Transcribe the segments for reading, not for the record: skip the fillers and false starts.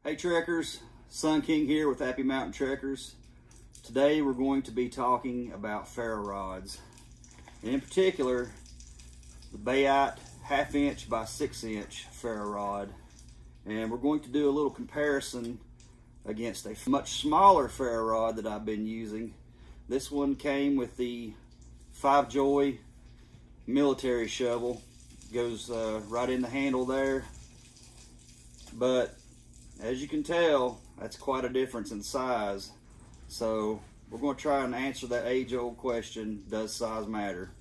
Hey Trekkers, Sun King here with Happy Mountain Trekkers. Today we're going to be talking about ferro rods. And in particular, the Bayite 1/2 inch by 6 inch ferro rod. And we're going to do a little comparison against a much smaller ferro rod that I've been using. This one came with the Fivejoy Military Shovel. Goes right in the handle there. But as you can tell, that's quite a difference in size. So we're going to try and answer that age-old question, does size matter?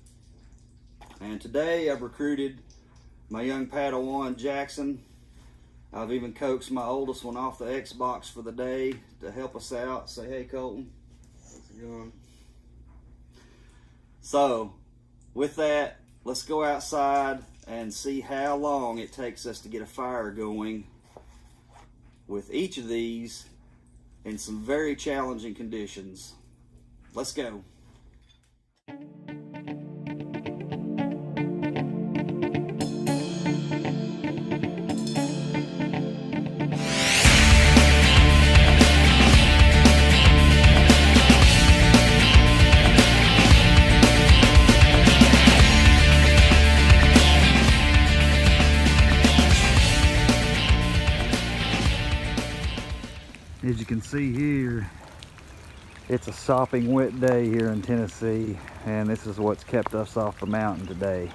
And today I've recruited my young Padawan Jackson. I've even coaxed my oldest one off the Xbox for the day to help us out. Say hey, Colton. How's it going? So with that, let's go outside and see how long it takes us to get a fire going with each of these in some very challenging conditions. Let's go. As you can see here, it's a sopping wet day here in Tennessee, and this is what's kept us off the mountain today.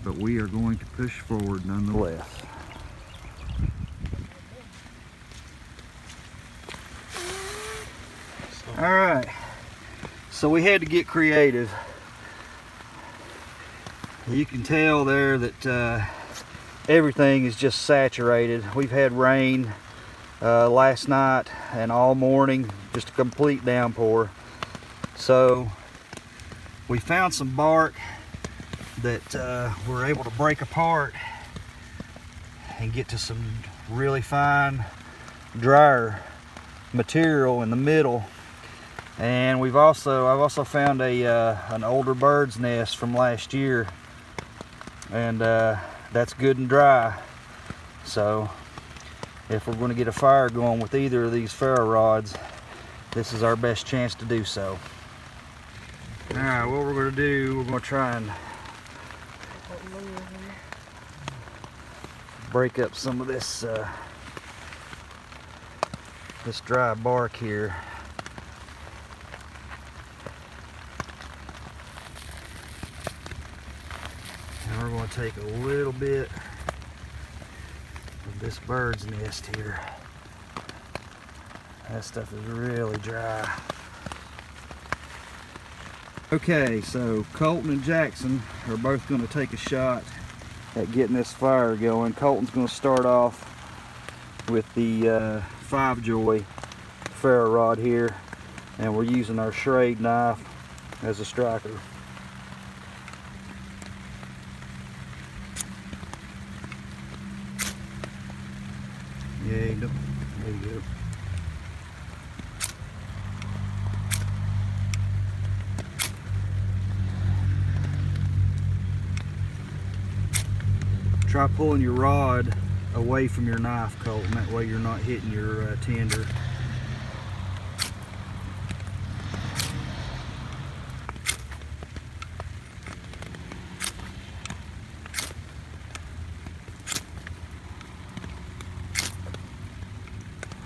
But we are going to push forward nonetheless. All right, so we had to get creative. You can tell there that everything is just saturated. We've had rain last night and all morning, just a complete downpour. So we found some bark that we're able to break apart and get to some really fine, drier material in the middle. And I've also found an older bird's nest from last year, and that's good and dry. So if we're going to get a fire going with either of these ferro rods, this is our best chance to do so. Alright, what we're going to do, we're going to try and break up some of this this dry bark here. And we're going to take a little bit this bird's nest here. That stuff is really dry. Okay, so Colton and Jackson are both going to take a shot at getting this fire going. Colton's going to start off with the Fivejoy ferro rod here, and we're using our Schrade knife as a striker. There you go. Try pulling your rod away from your knife, Colton. That way you're not hitting your tinder.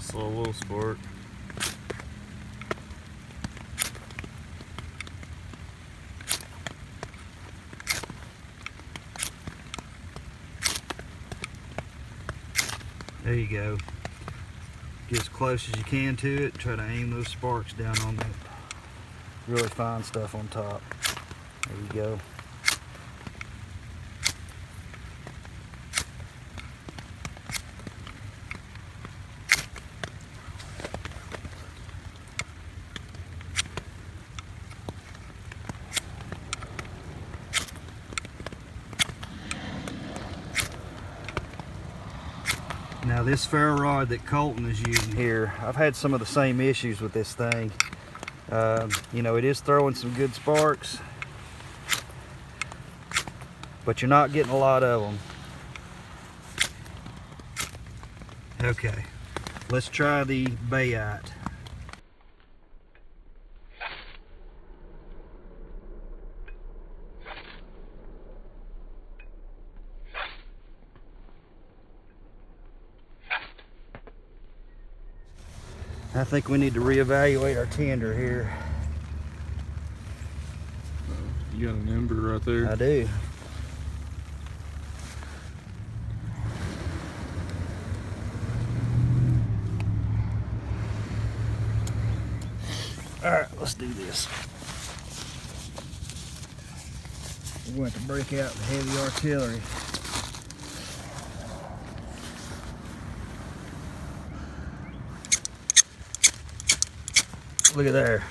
Slow little sport. There you go. Get as close as you can to it. Try to aim those sparks down on that really fine stuff on top. There you go. Now this ferro rod that Colton is using here, I've had some of the same issues with this thing. You know, it is throwing some good sparks, but you're not getting a lot of them. Okay, let's try the Bayite. I think we need to reevaluate our tender here. You got an ember right there. I do. All right, let's do this. We're going to break out the heavy artillery. Look at there.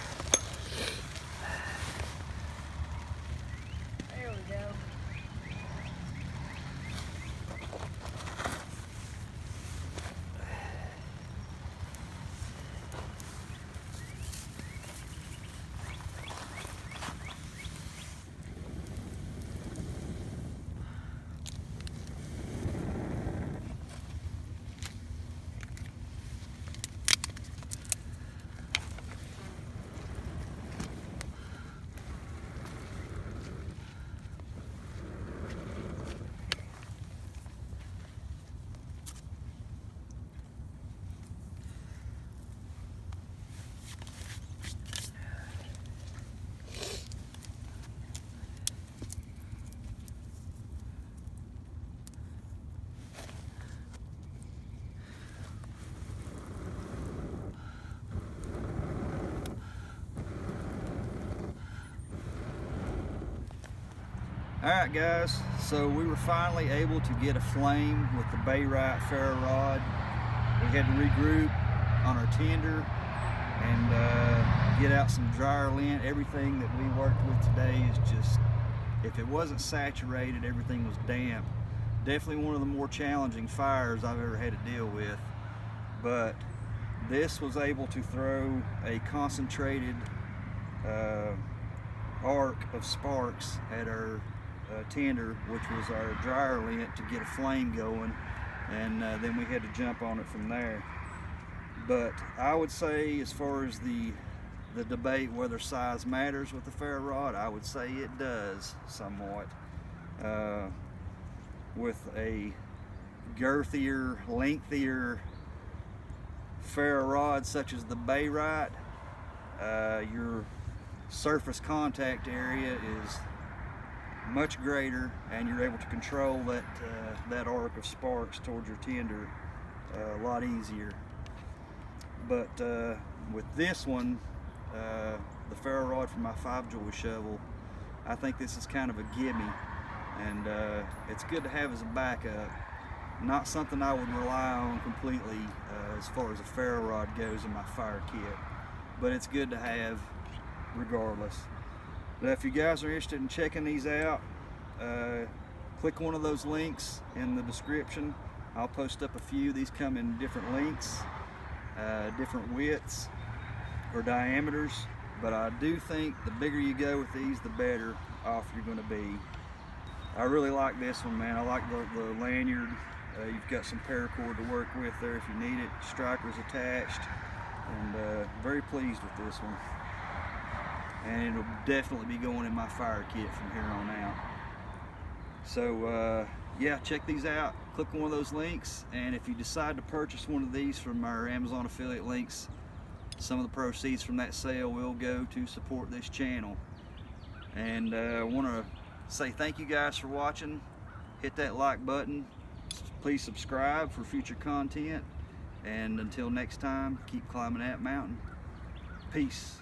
There we go. Alright guys, so we were finally able to get a flame with the Bayite Ferro Rod. We had to regroup on our tender and get out some dryer lint. Everything that we worked with today is just, if it wasn't saturated, everything was damp. Definitely one of the more challenging fires I've ever had to deal with. But this was able to throw a concentrated arc of sparks at our tender, which was our dryer lint, to get a flame going, and then we had to jump on it from there. But I would say, as far as the debate whether size matters with the Ferro Rod, I would say it does somewhat. With a girthier, lengthier Ferro Rod such as the Bayite, your surface contact area is much greater, and you're able to control that arc of sparks towards your tender a lot easier. But with this one, the Ferro Rod from my Fivejoy shovel, I think this is kind of a gimme, and it's good to have as a backup. Not something I would rely on completely as far as a Ferro Rod goes in my fire kit, but it's good to have regardless. But if you guys are interested in checking these out, click one of those links in the description. I'll post up a few. These come in different lengths, different widths or diameters, but I do think the bigger you go with these, the better off you're going to be. I really like this one, man. I like the lanyard. You've got some paracord to work with there if you need it. Striker's attached, and very pleased with this one. And it'll definitely be going in my fire kit from here on out. So yeah, check these out. Click one of those links, and if you decide to purchase one of these from our Amazon affiliate links, some of the proceeds from that sale will go to support this channel. And I want to say thank you guys for watching. Hit that like button. Please subscribe for future content. And until next time, keep climbing that mountain. Peace.